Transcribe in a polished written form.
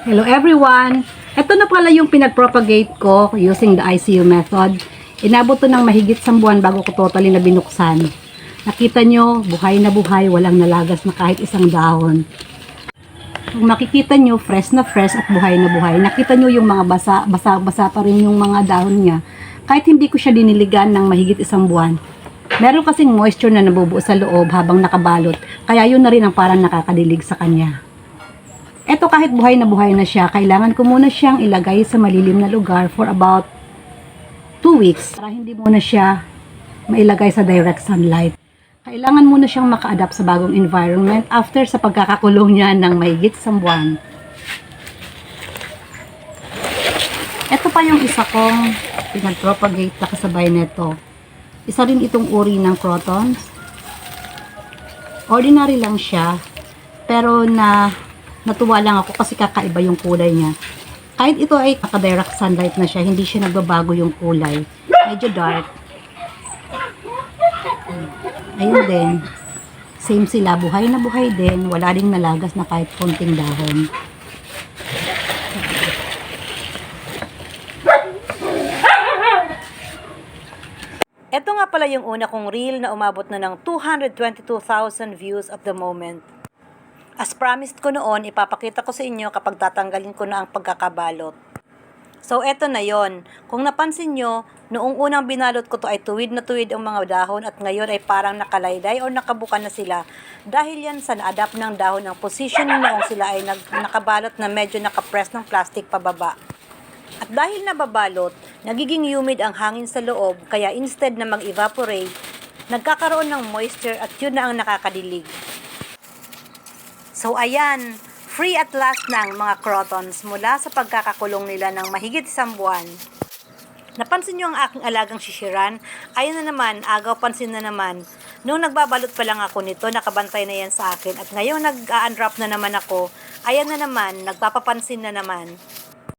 Hello everyone! Ito na pala yung pinag-propagate ko using the ICU method. Inabot to ng mahigit 1 buwan bago ko totally na binuksan. Nakita nyo, buhay na buhay, walang nalagas na kahit isang dahon. Kung makikita nyo, fresh na fresh at buhay na buhay. Nakita nyo yung mga basa pa rin yung mga dahon niya. Kahit hindi ko siya diniligan ng mahigit 1 buwan. Meron kasing moisture na nabubuo sa loob habang nakabalot. Kaya yun na rin ang parang nakakadilig sa kanya. Eto kahit buhay na siya, kailangan ko muna siyang ilagay sa malilim na lugar for about 2 weeks. Para hindi muna siya mailagay sa direct sunlight. Kailangan muna siyang maka-adapt sa bagong environment after sa pagkakakulong niya ng mahigit 1 buwan. Ito pa yung isa kong pinag-propagate na kasabay nito. Isa rin itong uri ng crotons. Ordinary lang siya, pero natuwa lang ako kasi kakaiba yung kulay niya. Kahit ito ay naka-direct sunlight na siya, hindi siya nagbabago yung kulay. Medyo dark. Ayun din. Same sila, buhay na buhay din. Wala ding nalagas na kahit konting dahon. Ito nga pala yung una kong reel na umabot na ng 222,000 views at the moment. As promised ko noon, ipapakita ko sa inyo kapag tatanggalin ko na ang pagkakabalot. So, eto na yon. Kung napansin nyo, noong unang binalot ko to ay tuwid na tuwid ang mga dahon at ngayon ay parang nakalayday o nakabuka na sila. Dahil yan sa na-adapt ng dahon ng positioning noong sila ay nakabalot na medyo nakapress ng plastic pababa. At dahil nababalot, nagiging humid ang hangin sa loob kaya instead na mag-evaporate, nagkakaroon ng moisture at yun na ang nakakadilig. So ayan, free at last na ang mga crotons mula sa pagkakakulong nila ng mahigit 1 buwan. Napansin nyo ang aking alagang sisiran? Ayun na naman, agaw pansin na naman. Noong nagbabalot pa lang ako nito, nakabantay na yan sa akin. At ngayon nag-unwrap na naman ako, ayan na naman, nagpapapansin na naman.